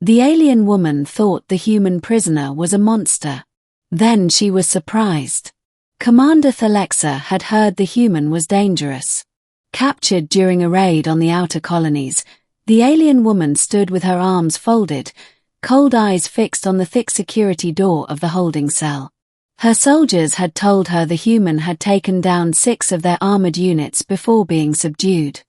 The alien woman thought the human prisoner was a monster. Then she was surprised. Commander Thalexa had heard the human was dangerous. Captured during a raid on the outer colonies, the alien woman stood with her arms folded, cold eyes fixed on the thick security door of the holding cell. Her soldiers had told her the human had taken down 6 of their armored units before being subdued.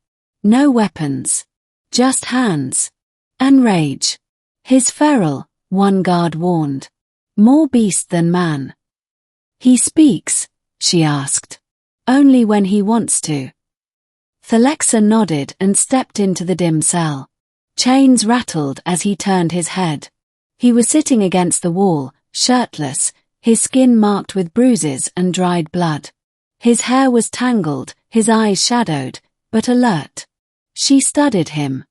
No weapons. Just hands. And rage. His feral, one guard warned. More beast than man. He speaks, she asked. Only when he wants to. Thalexa nodded and stepped into the dim cell. Chains rattled as he turned his head. He was sitting against the wall, shirtless, his skin marked with bruises and dried blood. His hair was tangled, his eyes shadowed, but alert. She studied him.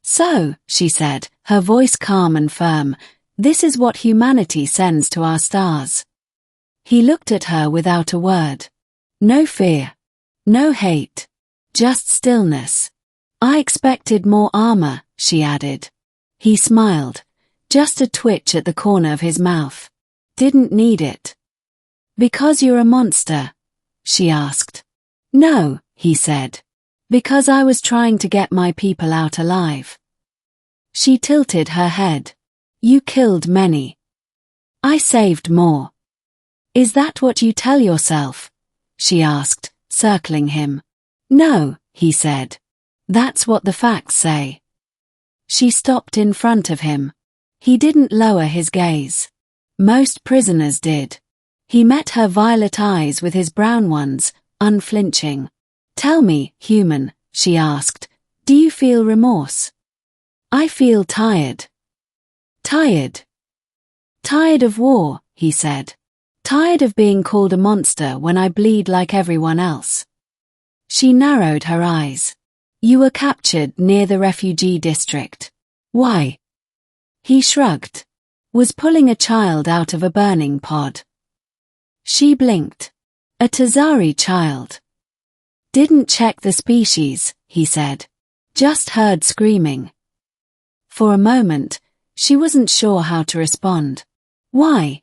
So, she said, her voice calm and firm, this is what humanity sends to our stars. He looked at her without a word. No fear. No hate. Just stillness. I expected more armor, she added. He smiled. Just a twitch at the corner of his mouth. Didn't need it. Because you're a monster? She asked. No, he said. Because I was trying to get my people out alive. She tilted her head. You killed many. I saved more. Is that what you tell yourself? She asked, circling him. No, he said. That's what the facts say. She stopped in front of him. He didn't lower his gaze. Most prisoners did. He met her violet eyes with his brown ones, unflinching. Tell me, human, she asked, do you feel remorse? I feel tired. Tired. Tired of war, he said. Tired of being called a monster when I bleed like everyone else. She narrowed her eyes. You were captured near the refugee district. Why? He shrugged. Was pulling a child out of a burning pod. She blinked. A Tazari child. Didn't check the species, he said. Just heard screaming. For a moment, she wasn't sure how to respond. Why?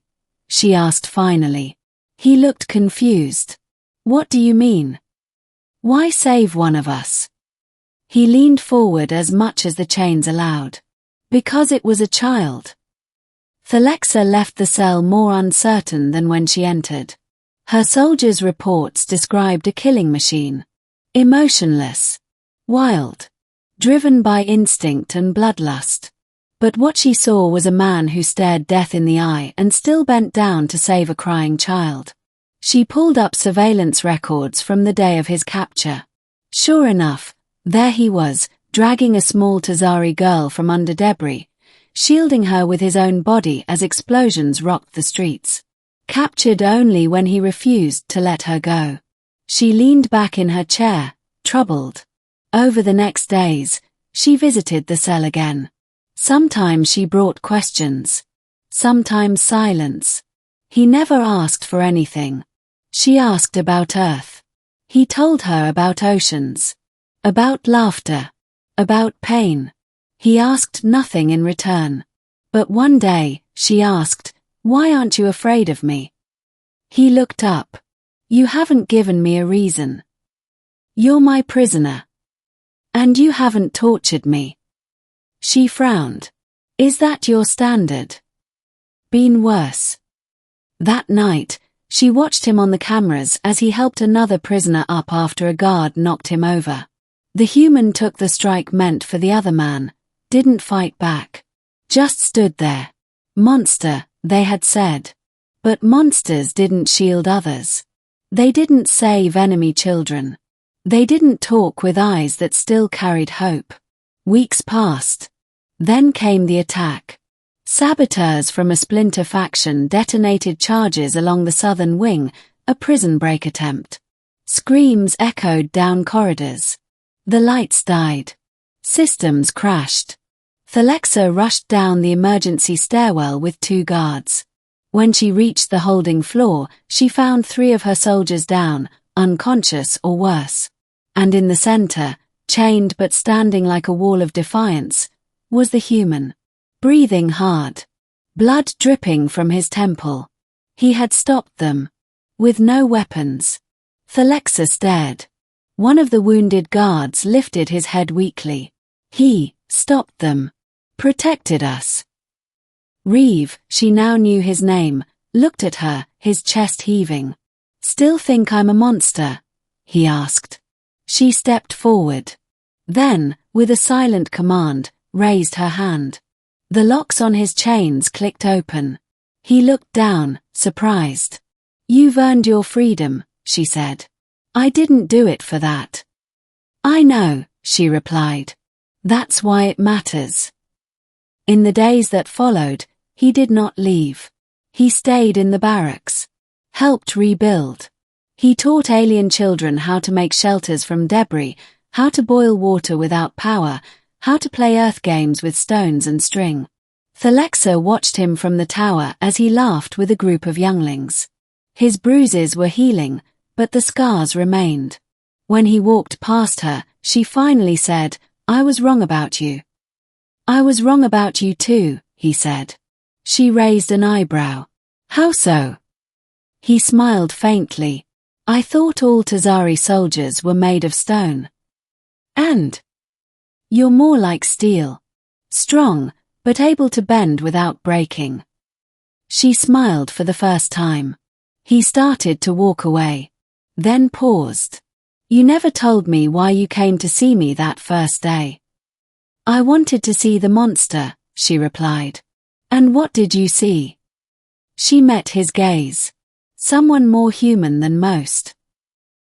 She asked finally. He looked confused. What do you mean? Why save one of us? He leaned forward as much as the chains allowed. Because it was a child. Thalexa left the cell more uncertain than when she entered. Her soldiers' reports described a killing machine. Emotionless. Wild. Driven by instinct and bloodlust. But what she saw was a man who stared death in the eye and still bent down to save a crying child. She pulled up surveillance records from the day of his capture. Sure enough, there he was, dragging a small Tazari girl from under debris, shielding her with his own body as explosions rocked the streets. Captured only when he refused to let her go. She leaned back in her chair, troubled. Over the next days, she visited the cell again. Sometimes she brought questions. Sometimes silence. He never asked for anything. She asked about Earth. He told her about oceans. About laughter. About pain. He asked nothing in return. But one day, she asked, why aren't you afraid of me? He looked up. You haven't given me a reason. You're my prisoner. And you haven't tortured me. She frowned. Is that your standard? Been worse. That night, she watched him on the cameras as he helped another prisoner up after a guard knocked him over. The human took the strike meant for the other man, didn't fight back. Just stood there. Monster, they had said. But monsters didn't shield others. They didn't save enemy children. They didn't talk with eyes that still carried hope. Weeks passed. Then came the attack. Saboteurs from a splinter faction detonated charges along the southern wing, a prison break attempt. Screams echoed down corridors. The lights died. Systems crashed. Thalexa rushed down the emergency stairwell with 2 guards. When she reached the holding floor, she found 3 of her soldiers down, unconscious or worse. And in the center, chained but standing like a wall of defiance, was the human. breathing hard, blood dripping from his temple. He had stopped them. With no weapons. Thalexa stared. One of the wounded guards lifted his head weakly. He stopped them. Protected us. Reeve, she now knew his name, looked at her, his chest heaving. Still think I'm a monster? He asked. She stepped forward. Then, with a silent command, raised her hand. The locks on his chains clicked open. He looked down, surprised. You've earned your freedom, she said. I didn't do it for that. I know, she replied. That's why it matters. In the days that followed, he did not leave. He stayed in the barracks. Helped rebuild. He taught alien children how to make shelters from debris, how to boil water without power, how to play earth games with stones and string. Thalexa watched him from the tower as he laughed with a group of younglings. His bruises were healing, but the scars remained. When he walked past her, she finally said, I was wrong about you. I was wrong about you too, he said. She raised an eyebrow. How so? He smiled faintly. I thought all Tazari soldiers were made of stone. And? You're more like steel. Strong, but able to bend without breaking. She smiled for the first time. He started to walk away. Then paused. You never told me why you came to see me that first day. I wanted to see the monster, she replied. And what did you see? She met his gaze. Someone more human than most.